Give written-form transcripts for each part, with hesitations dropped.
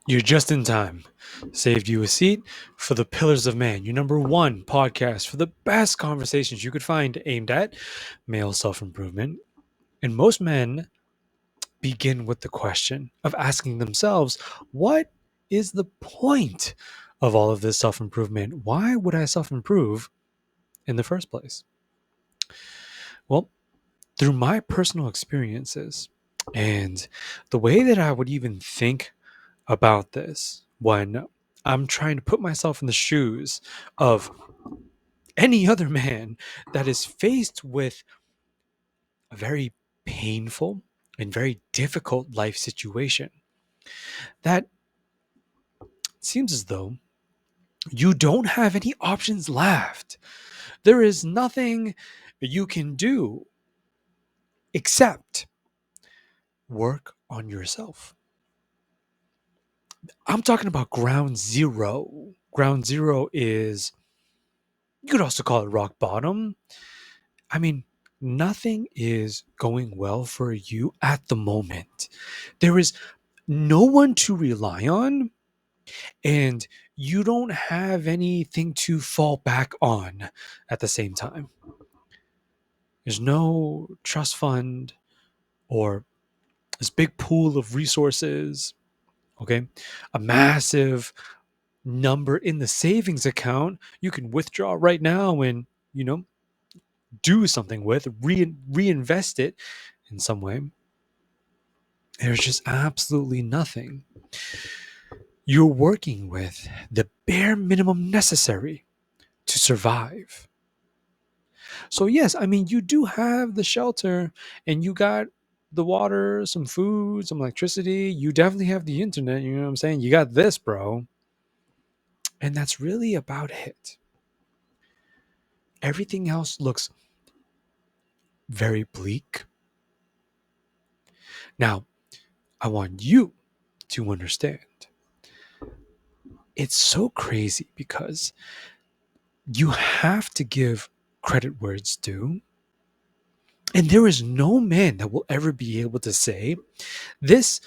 You're just in time. Saved you a seat for the Pillars of Man, your number one podcast for the best conversations you could find aimed at male self improvement. And most men begin with the question of asking themselves, what is the point of all of this self improvement? Why would I self improve in the first place? Well, through my personal experiences and the way that I would even think about this when I'm trying to put myself in the shoes of any other man that is faced with a very painful and very difficult life situation that seems as though you don't have any options left. There is nothing you can do except work on yourself. I'm talking about ground zero. Ground zero is, you could also call it rock bottom. I mean, nothing is going well for you at the moment. There is no one to rely on, and you don't have anything to fall back on at the same time. There's no trust fund or this big pool of resources, okay? A massive number in the savings account you can withdraw right now and, do something with, reinvest it in some way. There's just absolutely nothing. You're working with the bare minimum necessary to survive. So, yes, I mean, you do have the shelter and you got the water, some food, some electricity. You definitely have the internet. You know what I'm saying? You got this, bro. And that's really about it. Everything else looks very bleak. Now, I want you to understand it's so crazy because you have to give credit where it's due. And there is no man that will ever be able to say this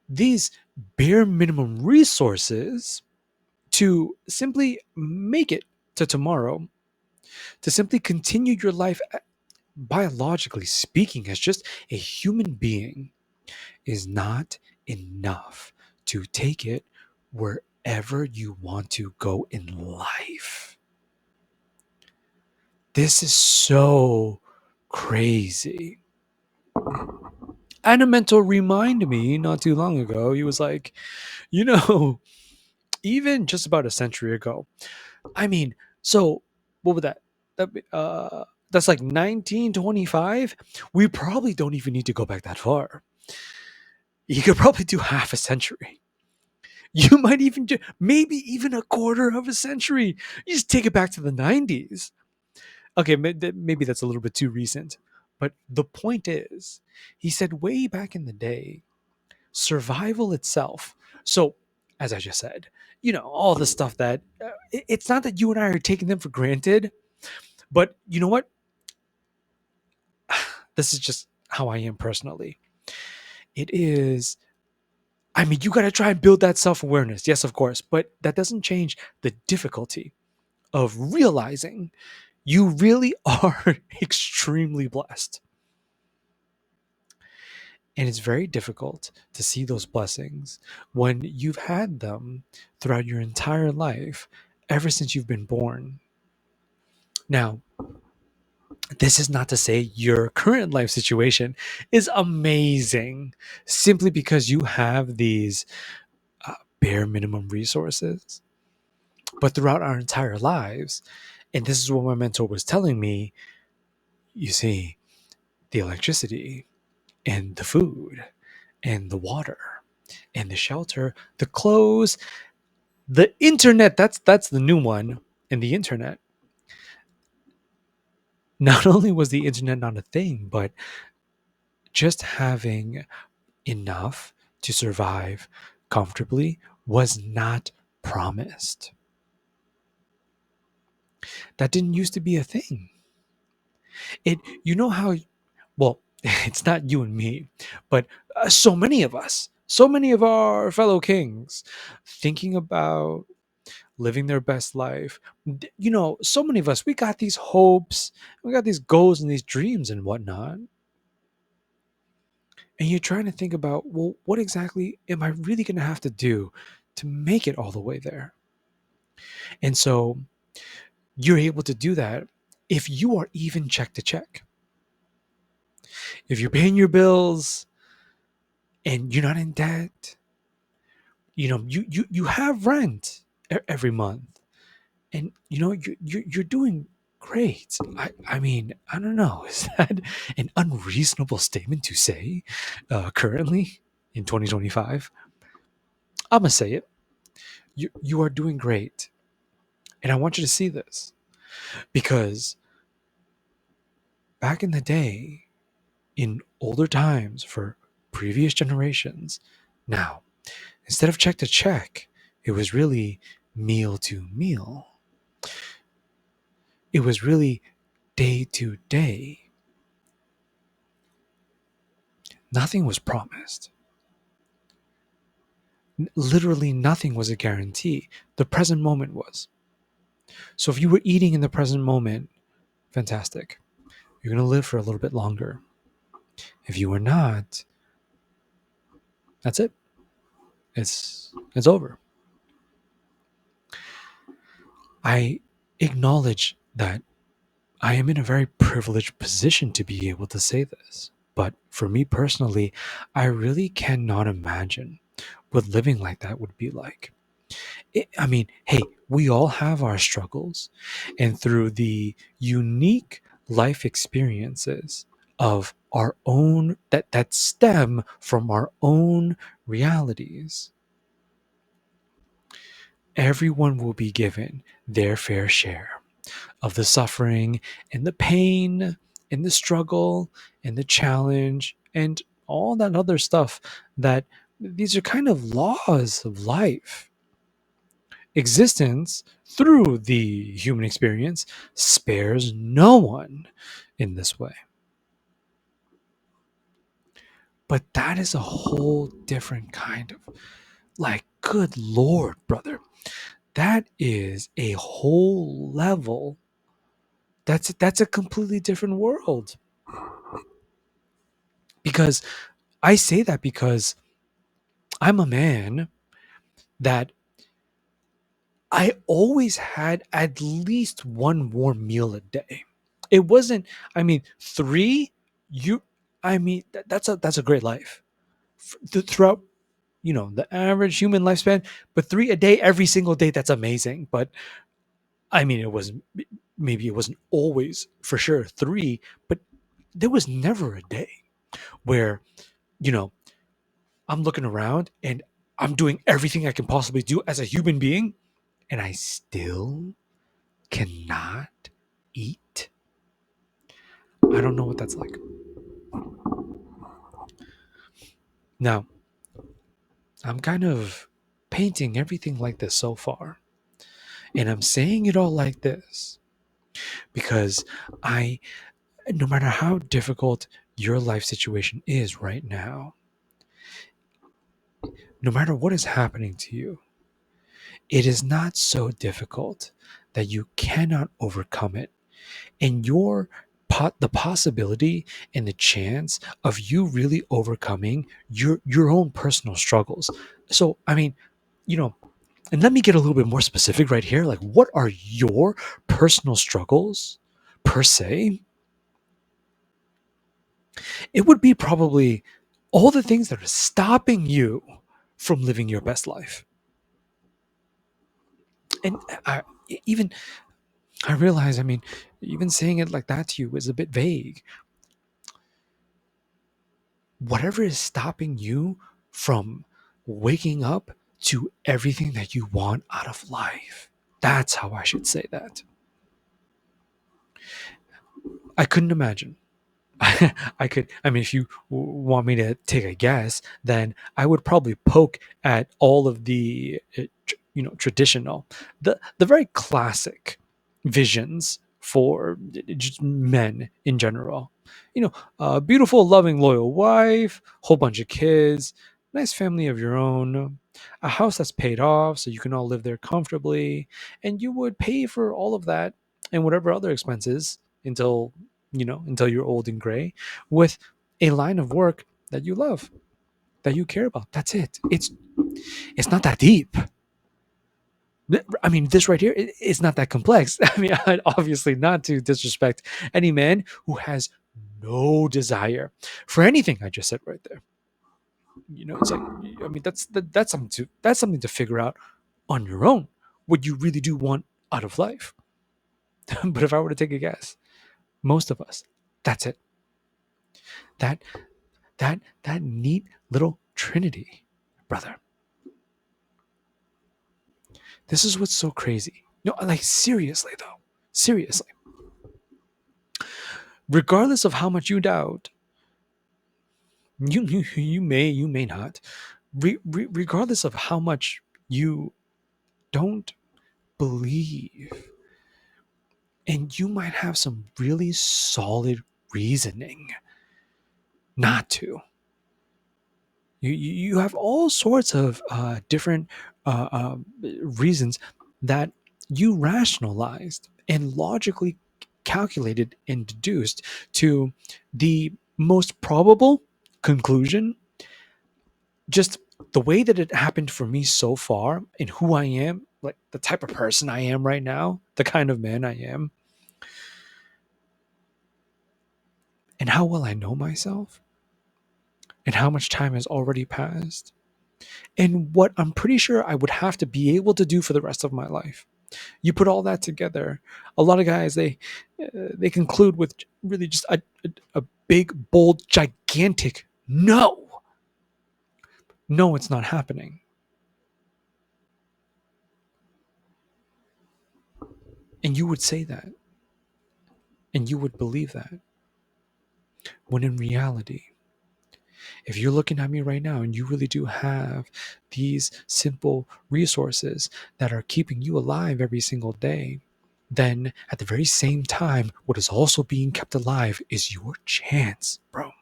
these bare minimum resources to simply make it to tomorrow, to simply continue your life biologically speaking as just a human being is not enough to take it wherever you want to go in life. This is so crazy. And a mentor reminded me not too long ago. He was like, you know, even just about a century ago. I mean, so what would that? That's like 1925. We probably don't even need to go back that far. You could probably do half a century. You might even do maybe even a quarter of a century. You just take it back to the 90s. Okay, maybe that's a little bit too recent. But the point is, he said way back in the day, survival itself. So, as I just said, all the stuff that it's not that you and I are taking them for granted, but you know what? This is just how I am personally. It is, I mean, you got to try and build that self awareness. Yes, of course, but that doesn't change the difficulty of realizing you really are extremely blessed. And it's very difficult to see those blessings when you've had them throughout your entire life, ever since you've been born. Now, this is not to say your current life situation is amazing simply because you have these bare minimum resources. But throughout our entire lives, and this is what my mentor was telling me, you see, the electricity and the food and the water and the shelter, the clothes, the internet, that's the new one, and the internet. Not only was the internet not a thing, but just having enough to survive comfortably was not promised. That didn't used to be a thing. It, you know how, well, it's not you and me, but so many of us, So many of our fellow kings thinking about living their best life. So many of us, we got these hopes, we got these goals and these dreams and whatnot. And you're trying to think about, well, what exactly am I really going to have to do to make it all the way there? And so you're able to do that if you are even check to check. If you're paying your bills and you're not in debt, you have rent every month, and you're doing great. I mean, I don't know, is that an unreasonable statement to say currently in 2025? I'm gonna say it. You are doing great, and I want you to see this because back in the day, in older times for previous generations, now instead of check to check, it was really meal to meal. It was really day to day. Nothing was promised. Literally nothing was a guarantee. The present moment was. So if you were eating in the present moment, fantastic. You're going to live for a little bit longer. If you were not, that's it. It's over. I acknowledge that I am in a very privileged position to be able to say this. But for me personally, I really cannot imagine what living like that would be like. I mean, hey, we all have our struggles, and through the unique life experiences of our own that stem from our own realities, everyone will be given their fair share of the suffering and the pain and the struggle and the challenge and all that other stuff, that these are kind of laws of life. Existence through the human experience spares no one in this way. But that is a whole different kind of, like, good Lord, brother. That is a whole level. That's a completely different world. Because I say that because I'm a man that I always had at least one warm meal a day. It wasn't, I mean, three, you, I mean, that's a great life. Throughout, the average human lifespan, but three a day, every single day, that's amazing. But I mean, maybe it wasn't always for sure three, but there was never a day where, you know, I'm looking around and I'm doing everything I can possibly do as a human being, and I still cannot eat. I don't know what that's like. Now, I'm kind of painting everything like this so far. And I'm saying it all like this because no matter how difficult your life situation is right now, no matter what is happening to you, it is not so difficult that you cannot overcome it. And the possibility and the chance of you really overcoming your own personal struggles. So, I mean, you know, and let me get a little bit more specific right here. Like, what are your personal struggles per se? It would be probably all the things that are stopping you from living your best life. And even I realize, I mean, even saying it like that to you is a bit vague. Whatever is stopping you from waking up to everything that you want out of life. That's how I should say that. I couldn't imagine. I mean, if you want me to take a guess, then I would probably poke at all of the, traditional, the very classic visions for just men in general. Beautiful, loving, loyal wife, whole bunch of kids, nice family of your own, a house that's paid off so you can all live there comfortably, and you would pay for all of that and whatever other expenses until, until you're old and gray, with a line of work that you love, that you care about. That's it. It's not that deep. I mean, this right here, it's not that complex. I mean, obviously not to disrespect any man who has no desire for anything I just said right there. It's like, I mean, that's something to figure out on your own, what you really do want out of life. But if I were to take a guess, most of us, that's it. That that neat little trinity, brother. This is what's so crazy. No, like seriously though. Seriously. Regardless of how much you doubt, you may not. Regardless of how much you don't believe, and you might have some really solid reasoning not to. You have all sorts of different reasons that you rationalized and logically calculated and deduced to the most probable conclusion. Just the way that it happened for me so far, and who I am, like the type of person I am right now, the kind of man I am, and how well I know myself, and how much time has already passed, and what I'm pretty sure I would have to be able to do for the rest of my life. You put all that together, a lot of guys, they conclude with really just a big, bold, gigantic no. No, it's not happening. And you would say that, and you would believe that, when in reality, if you're looking at me right now and you really do have these simple resources that are keeping you alive every single day, then at the very same time, what is also being kept alive is your chance, bro.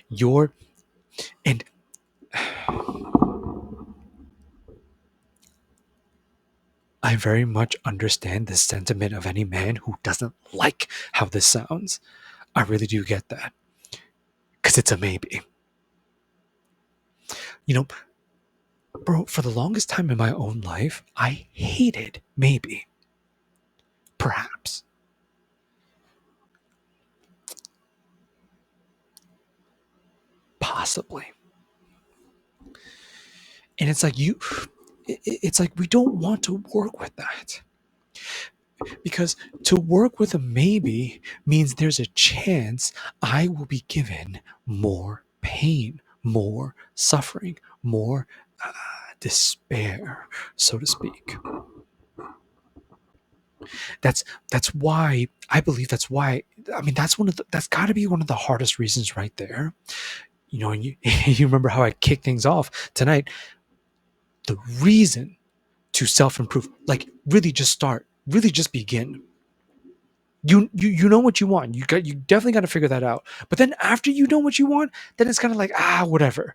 Your, and I very much understand the sentiment of any man who doesn't like how this sounds. I really do get that. Because it's a maybe. You know, bro, for the longest time in my own life, I hated maybe. Perhaps. Possibly. And it's like it's like we don't want to work with that. Because to work with a maybe means there's a chance I will be given more pain, more suffering, more despair, so to speak. That's why I believe that's why. I mean, that's got to be one of the hardest reasons right there. And you you remember how I kicked things off tonight. The reason to self-improve, like really just start, really just begin. You know what you want. You definitely got to figure that out. But then after you know what you want, then it's kind of like, whatever.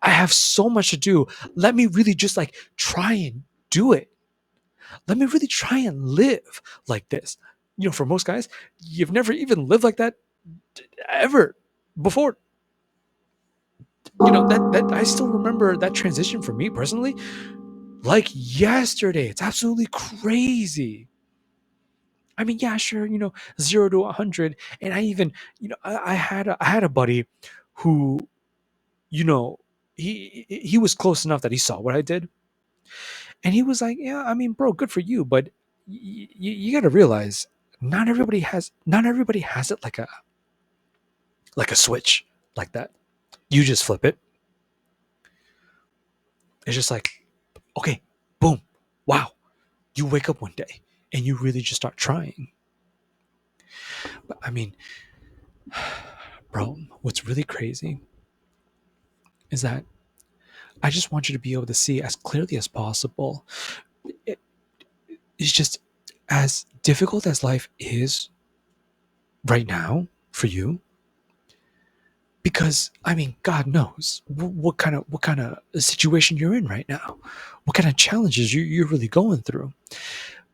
I have so much to do. Let me really just like try and do it. Let me really try and live like this. For most guys, you've never even lived like that ever before. That I still remember that transition for me personally, like yesterday. It's absolutely crazy. I mean, yeah, sure, 0 to 100, and I even, I had a buddy who, you know, he was close enough that he saw what I did, and he was like, yeah, I mean, bro, good for you, but you got to realize, not everybody has it like a switch like that. You just flip it. It's just like, okay, boom, wow. You wake up one day and you really just start trying. But I mean, bro, what's really crazy is that I just want you to be able to see as clearly as possible. It's just as difficult as life is right now for you. because I mean, God knows what kind of situation you're in right now, what kind of challenges you're really going through.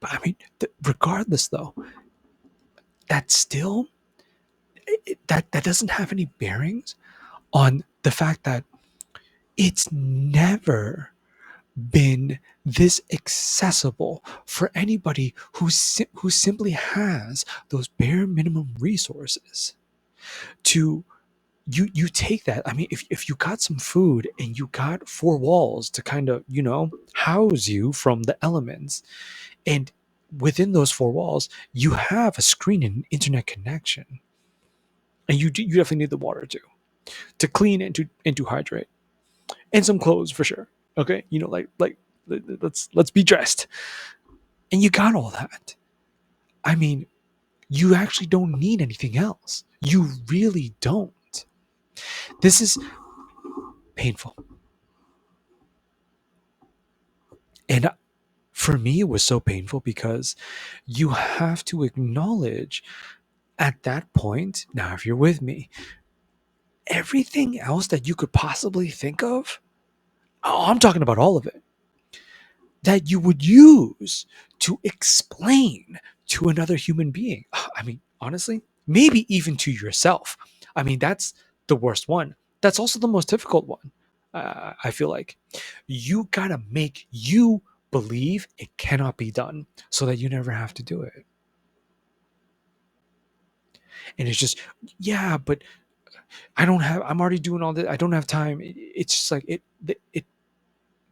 But I mean, regardless though, that still that doesn't have any bearings on the fact that it's never been this accessible for anybody who simply has those bare minimum resources to you take that. I mean, if you got some food and you got four walls to kind of, house you from the elements, and within those four walls you have a screen and internet connection, and you definitely need the water too to clean and to hydrate, and some clothes for sure. Okay, like let's be dressed, and you got all that. I mean, you actually don't need anything else. You really don't. This is painful. And for me, it was so painful because you have to acknowledge at that point, now, if you're with me, everything else that you could possibly think of, oh, I'm talking about all of it, that you would use to explain to another human being. I mean, honestly, maybe even to yourself. I mean, that's the worst one. That's also the most difficult one. I feel like you gotta make you believe it cannot be done so that you never have to do it. And it's just, yeah, but I'm already doing all this. I don't have time. It's just like it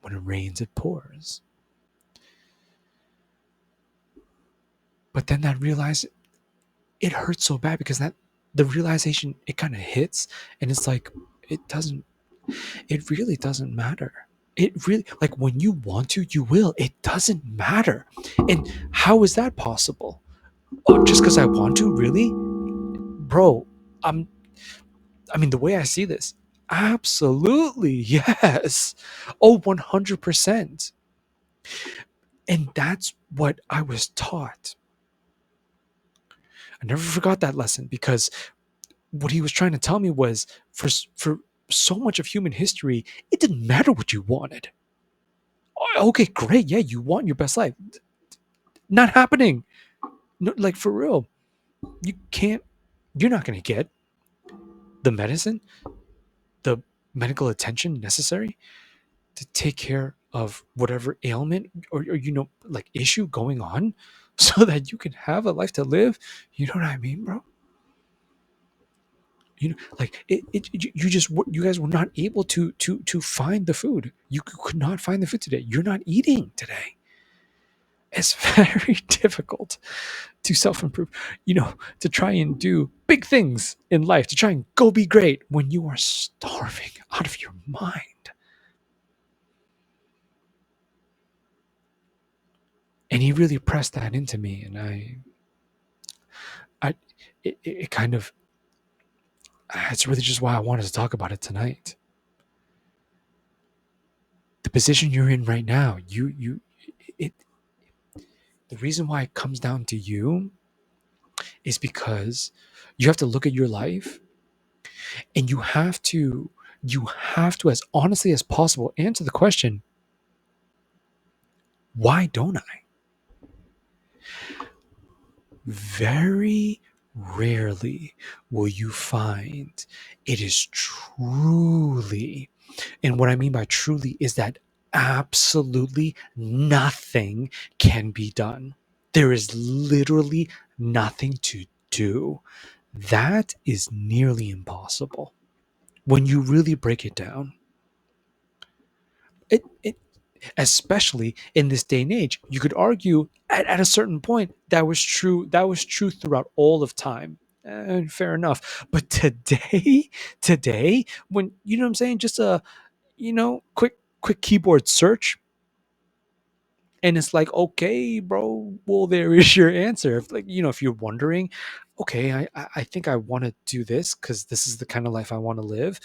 when it rains, it pours. But then that realize it hurts so bad because that the realization, it kind of hits, and it's like it really doesn't matter. It really, like, when you want to, you will. It doesn't matter. And how is that possible? Oh, just because I want to, really, bro? I'm I mean, the way I see this, absolutely yes. Oh, 100%. And that's what I was taught. I never forgot that lesson, because what he was trying to tell me was, for so much of human history, it didn't matter what you wanted. Oh, okay, great. Yeah, you want your best life. Not happening. No, like, for real. You can't, you're not going to get the medicine, the medical attention necessary to take care of whatever ailment or like issue going on so that you can have a life to live. You know what I mean, bro? Like, you guys were not able to find the food. You could not find the food today. You're not eating today. It's very difficult to self-improve, to try and do big things in life, to try and go be great when you are starving out of your mind. And he really pressed that into me, and I it kind of, it's really just why I wanted to talk about it tonight. The position you're in right now, it the reason why it comes down to you is because you have to look at your life, and you have to, as honestly as possible, answer the question, why don't I? Very rarely will you find it is truly, and what I mean by truly is that absolutely nothing can be done. There is literally nothing to do. That is nearly impossible when you really break it down. It especially in this day and age, you could argue at a certain point that was true. That was true throughout all of time. And fair enough. But today, when, you know what I'm saying, just a, quick keyboard search, and it's like, okay, bro, well, there is your answer. If you're wondering, okay, I think I want to do this because this is the kind of life I want to live.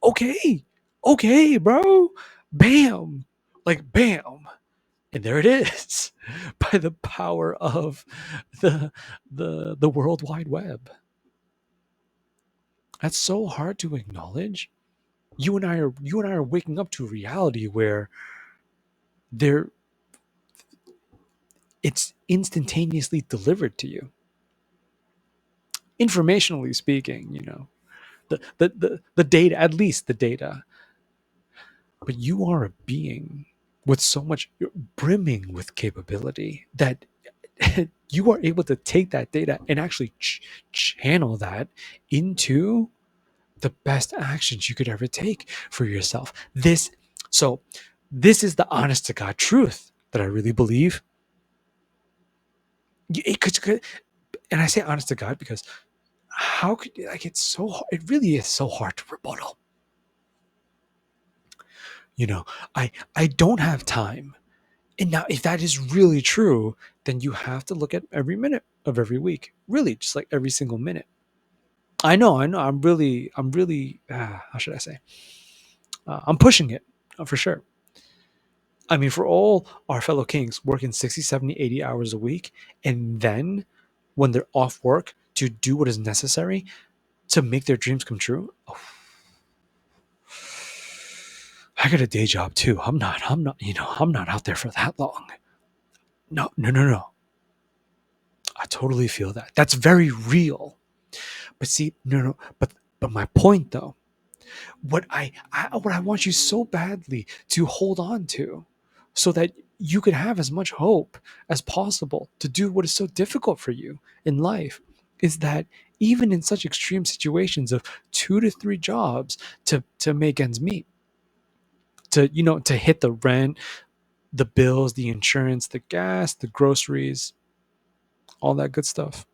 Okay, okay, bro, bam, like, bam, and there it is, by the power of the World Wide Web. That's so hard to acknowledge. You and I are waking up to a reality where there it's instantaneously delivered to you. Informationally speaking, the data, at least the data, but you are a being with so much brimming with capability that you are able to take that data and actually channel that into the best actions you could ever take for yourself. This is the honest to God truth that I really believe. And I say honest to God because how could, like, it's so it really is so hard to rebuttal. You know, I don't have time. And now if that is really true, then you have to look at every minute of every week. Really, just like every single minute. I know. How should I say? I'm pushing it for sure. I mean, for all our fellow kings working 60, 70, 80 hours a week, and then when they're off work to do what is necessary to make their dreams come true. Oh, I got a day job too. I'm not out there for that long. No, no, no, no. I totally feel that. That's very real. But see, no. But my point though, what I want you so badly to hold on to, so that you could have as much hope as possible to do what is so difficult for you in life, is that even in such extreme situations of 2 to 3 jobs to make ends meet, to hit the rent, the bills, the insurance, the gas, the groceries, all that good stuff,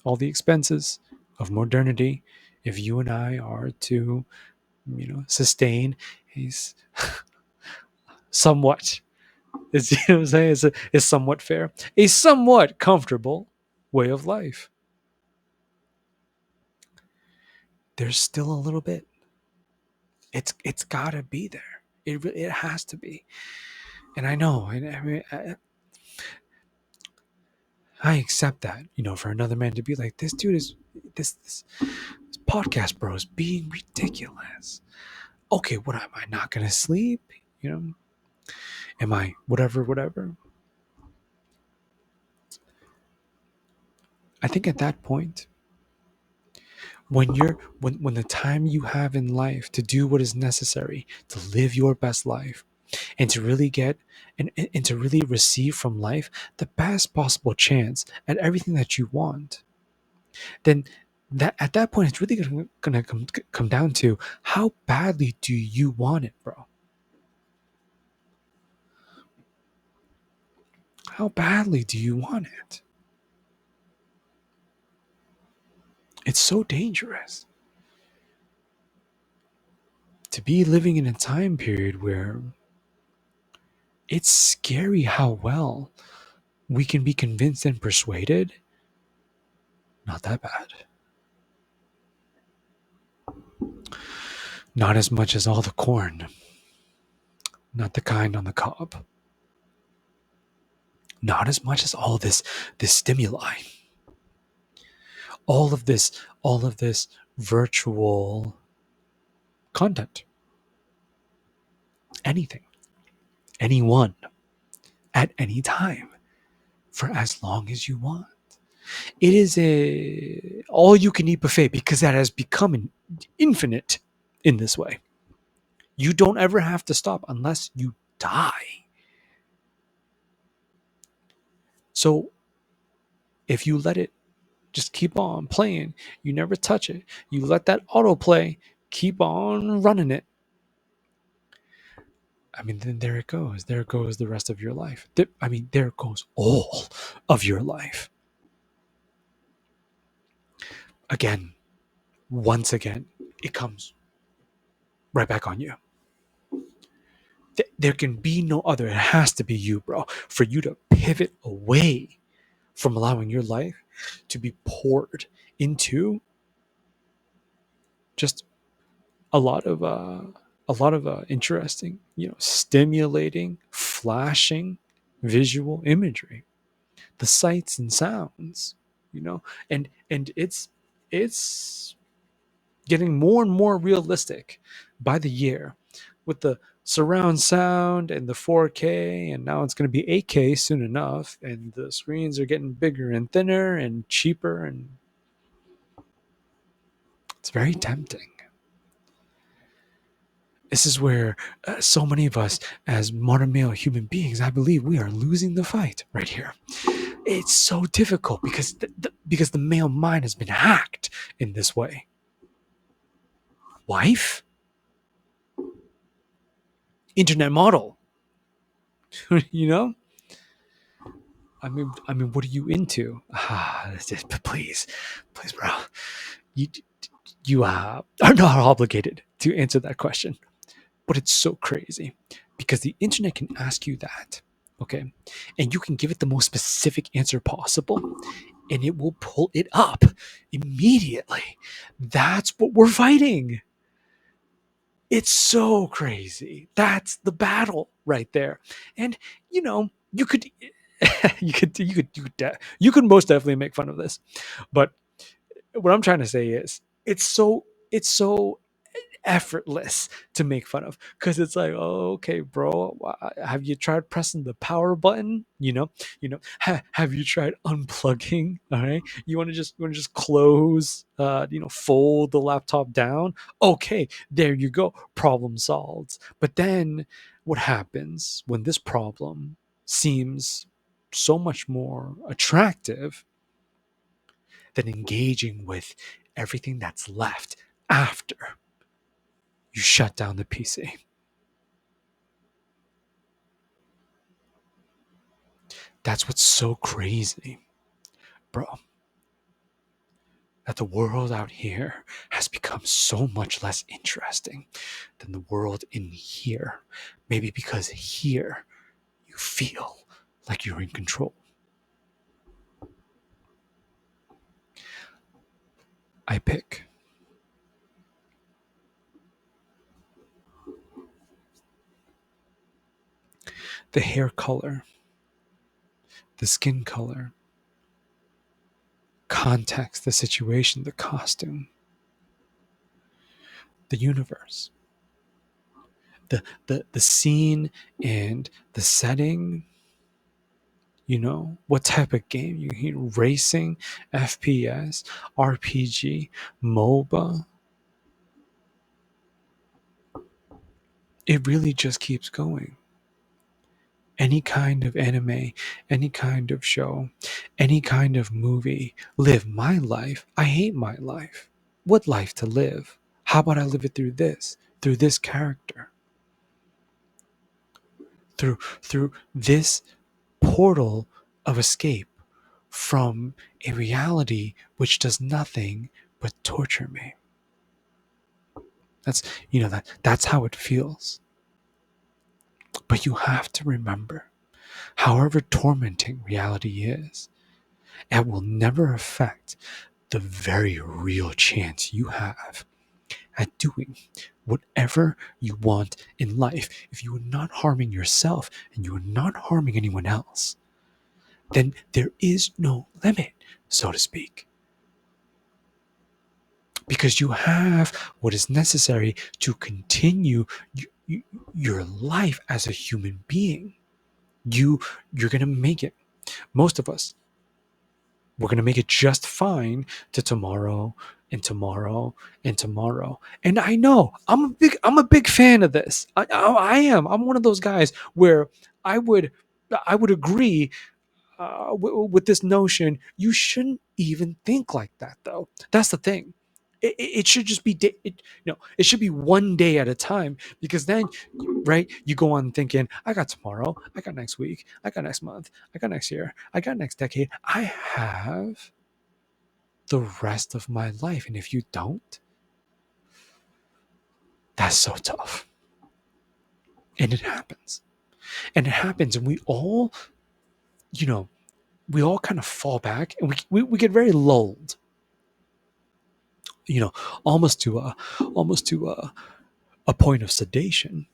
all the expenses of modernity, if you and I are to, sustain a somewhat, is you know what I'm saying, is somewhat fair, a somewhat comfortable way of life, there's still a little bit. It's gotta be there. It has to be. And I know. I mean, I accept that. For another man to be like, this dude is this podcast bro is being ridiculous. Okay, what am I not gonna sleep? Am I whatever? I think at that point, when the time you have in life to do what is necessary to live your best life, and to really get and to really receive from life the best possible chance at everything that you want, then that at that point it's really gonna come down to how badly do you want it, bro? How badly do you want it? It's so dangerous to be living in a time period where it's scary how well we can be convinced and persuaded. Not that bad. Not as much as all the corn. Not the kind on the cob. Not as much as all this stimuli. All of this virtual content. Anything. Anyone. At any time. For as long as you want. It is a all you can eat buffet because that has become infinite in this way. You don't ever have to stop unless you die. So if you let it just keep on playing, you never touch it, you let that autoplay keep on running it, I mean, then there it goes. There goes the rest of your life. There goes all of your life. Again, once again, it comes right back on you. There can be no other. It has to be you, bro, for you to pivot away from allowing your life to be poured into just a lot of interesting, stimulating, flashing visual imagery, the sights and sounds, and it's it's getting more and more realistic by the year with the surround sound and the 4K, and now it's going to be 8K soon enough, and the screens are getting bigger and thinner and cheaper, and it's very tempting. This is where so many of us, as modern male human beings, I believe we are losing the fight right here. It's so difficult because because the male mind has been hacked in this way. Wife, internet model, you know. What are you into? Please, please, bro. You are not obligated to answer that question. But it's so crazy because the internet can ask you that, okay? And you can give it the most specific answer possible and it will pull it up immediately. That's what we're fighting. It's so crazy. That's the battle right there. And you could you could most definitely make fun of this. But what I'm trying to say is it's so effortless to make fun of because it's like, oh, okay, bro, have you tried pressing the power button? Have you tried unplugging? All right, you want to just close, fold the laptop down. Okay, there you go, problem solved. But then what happens when this problem seems so much more attractive than engaging with everything that's left after you shut down the PC? That's what's so crazy, bro. That the world out here has become so much less interesting than the world in here. Maybe because here you feel like you're in control. I pick the hair color, the skin color, context, the situation, the costume, the universe, the scene and the setting. What type of game you hear? Racing, FPS, RPG, MOBA. It really just keeps going. Any kind of anime, any kind of show, any kind of movie. Live my life. I hate my life. What life to live? How about I live it through this character, through this portal of escape from a reality which does nothing but torture me. That's how it feels. But you have to remember, however tormenting reality is, it will never affect the very real chance you have at doing whatever you want in life. If you are not harming yourself and you are not harming anyone else, then there is no limit, so to speak. Because you have what is necessary to continue your life as a human being. You're going to make it. Most of us, we're going to make it just fine to tomorrow and tomorrow and tomorrow. And I know I'm a big fan of this. I am. I'm one of those guys where I would agree with this notion. You shouldn't even think like that, though. That's the thing. It should just be it should be one day at a time, because then, right, you go on thinking, I got tomorrow, I got next week, I got next month, I got next year, I got next decade, I have the rest of my life. And if you don't, that's so tough. And it happens, and we all, we all kind of fall back, and we get very lulled, you know almost to a point of sedation.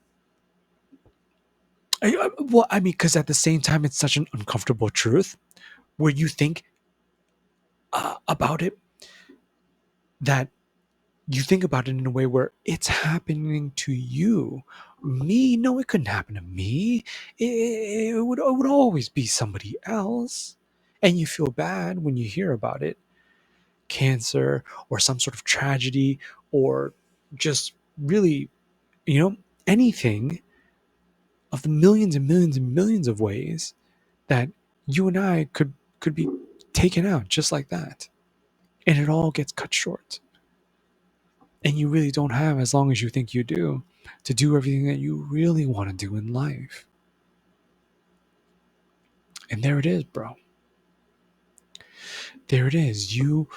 Well, I mean, because at the same time, it's such an uncomfortable truth where you think about it, that you think about it in a way where it's happening to you. Me, no, it couldn't happen to me. It would always be somebody else. And you feel bad when you hear about it. Cancer or some sort of tragedy or just really, anything of the millions and millions and millions of ways that you and I could be taken out just like that. And it all gets cut short. And you really don't have as long as you think you do to do everything that you really want to do in life. And there it is, bro. There it is. You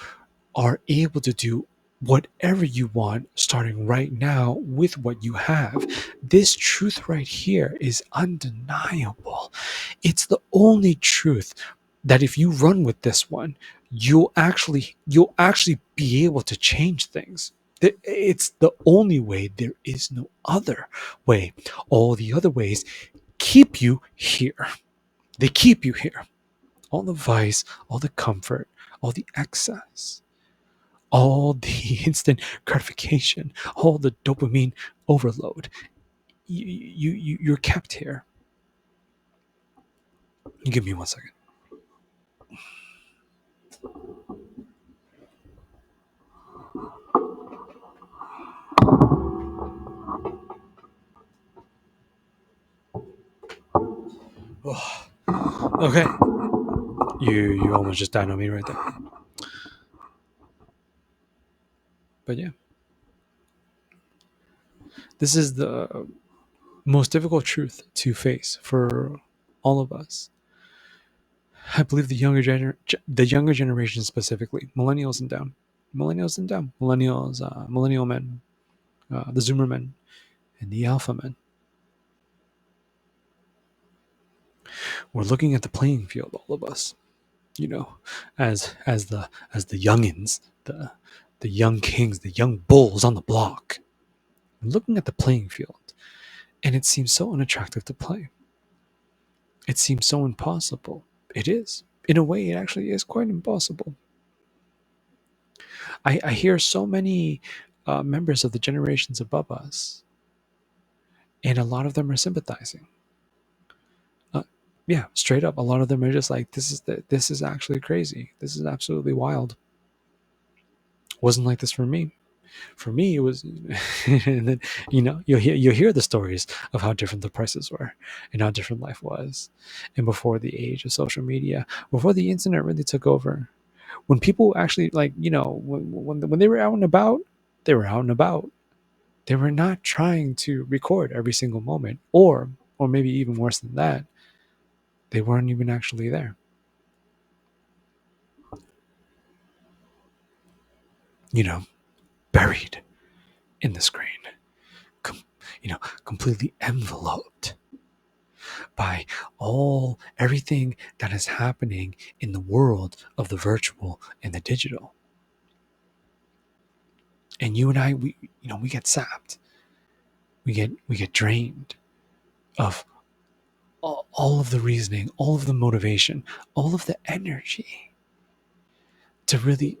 are able to do whatever you want starting right now with what you have. This truth right here is undeniable. It's the only truth that if you run with this one, you'll actually be able to change things. It's the only way. There is no other way. All the other ways keep you here. They keep you here. All the vice, all the comfort, all the excess, all the instant gratification, all the dopamine overload. You're kept here. You give me 1 second. Oh, okay. You almost just died on me right there. But yeah, this is the most difficult truth to face for all of us. I believe the younger generation specifically, millennials and down, millennial men, the Zoomer men, and the Alpha men. We're looking at the playing field, all of us. As the youngins, the young kings, the young bulls on the block. We're looking at the playing field, and it seems so unattractive to play. It seems so impossible. It is. In a way, it actually is quite impossible. I hear so many members of the generations above us, and a lot of them are sympathizing. Uh, yeah, straight up, a lot of them are just like, this is actually crazy. This is absolutely wild. Wasn't like this for me. For me, it was, and then you'll hear the stories of how different the prices were and how different life was, and before the age of social media, before the internet really took over, when people actually when they were out and about, they were out and about. They were not trying to record every single moment, or maybe even worse than that, they weren't even actually there. You know, buried in the screen, com- completely enveloped by everything that is happening in the world of the virtual and the digital. And you and I, we get sapped. We get drained of all of the reasoning, all of the motivation, all of the energy to really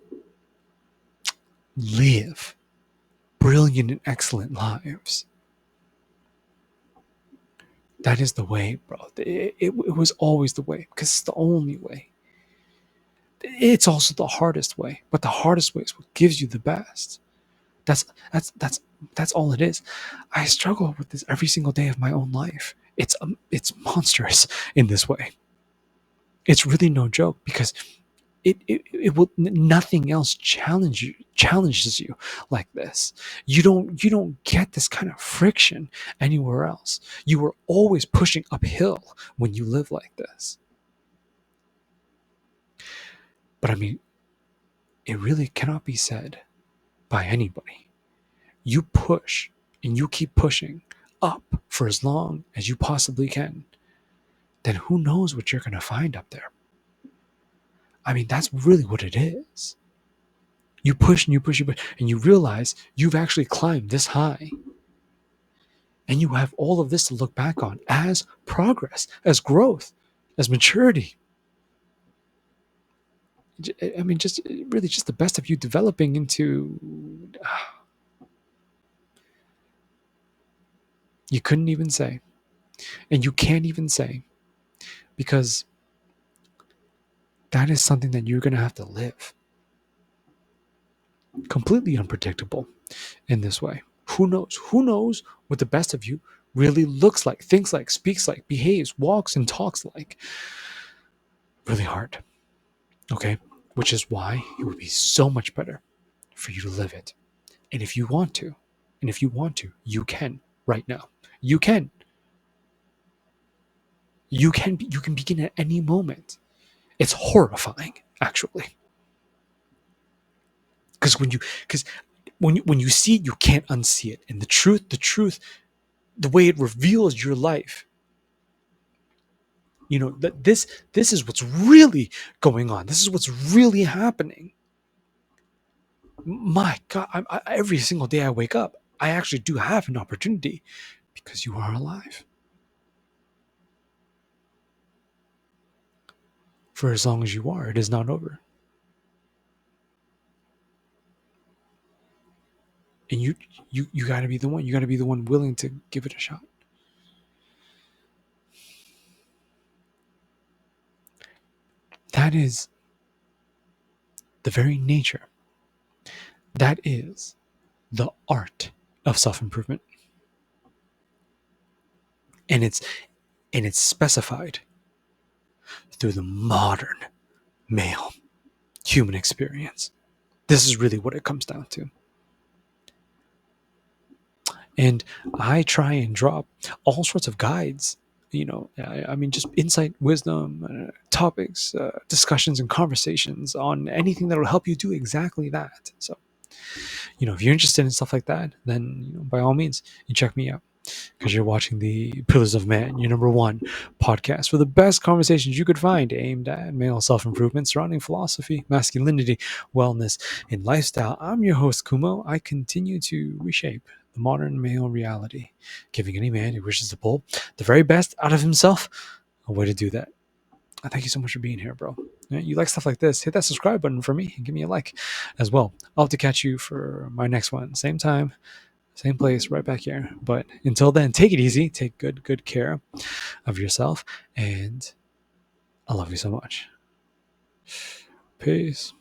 live brilliant and excellent lives. That is the way, bro. It was always the way because it's the only way. It's also the hardest way, but the hardest way is what gives you the best. That's that's that's that's all it is. I struggle with this every single day of my own life. It's monstrous in this way. It's really no joke because it will nothing else challenges you like this. You don't get this kind of friction anywhere else. You are always pushing uphill when you live like this. But I mean, it really cannot be said by anybody. You push and you keep pushing up for as long as you possibly can, then who knows what you're going to find up there. I mean, that's really what it is. You push and you push, and you realize you've actually climbed this high. And you have all of this to look back on as progress, as growth, as maturity. I mean, just really just the best of you developing into. You couldn't even say, and you can't even say, because that is something that you're going to have to live. Completely unpredictable in this way. Who knows? Who knows what the best of you really looks like, thinks like, speaks like, behaves, walks, and talks like? Really hard. Okay? Which is why it would be so much better for you to live it. And if you want to, you can right now. You can. You can begin at any moment. It's horrifying, actually. Because when you see it, you can't unsee it. And the truth, the way it reveals your life, that this is what's really going on. This is what's really happening. My God, every single day I wake up, I actually do have an opportunity because you are alive. For as long as you are, it is not over. And you got to be the one. You got to be the one willing to give it a shot. That is the very nature. That is the art of self-improvement. And it's specified through the modern male human experience. This is really what it comes down to. And I try and drop all sorts of guides, I mean, just insight, wisdom, topics, discussions, and conversations on anything that will help you do exactly that. So, if you're interested in stuff like that, then by all means, you check me out, because you're watching the Pillars of Man, your number one podcast for the best conversations you could find aimed at male self-improvement surrounding philosophy, masculinity, wellness, and lifestyle. I'm your host, Kumo. I continue to reshape the modern male reality, giving any man who wishes to pull the very best out of himself a way to do that. Thank you so much for being here, bro. You like stuff like this, hit that subscribe button for me and give me a like as well. I'll have to catch you for my next one. Same time, same place, right back here. But until then, take it easy. Take good care of yourself. And I love you so much. Peace.